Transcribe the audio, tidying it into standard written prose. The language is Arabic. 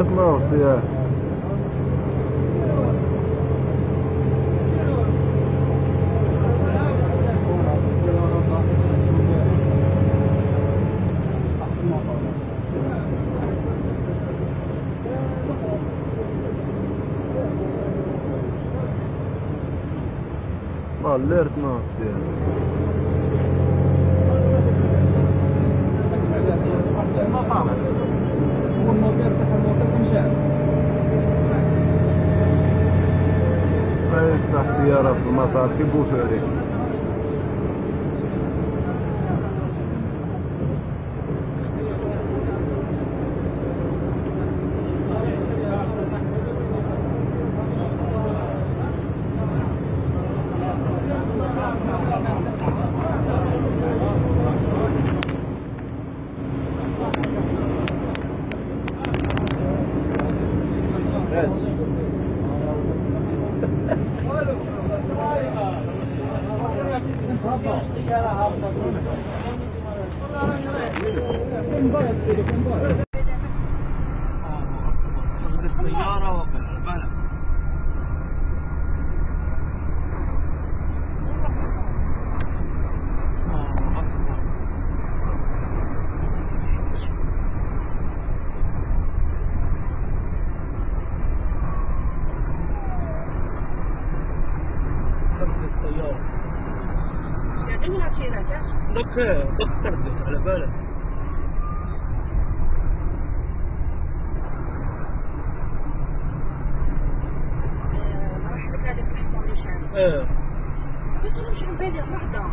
L'alertnot, ja. L'alertnot, ja. يفتح سيارة في المطار في بوفاري. السيارة وقع البلد. الطيارة. ذك ترقت على بالك. راح لك هذاك الحمار اللي شعره. ايه. قلت له مش عم بالي الرعدة.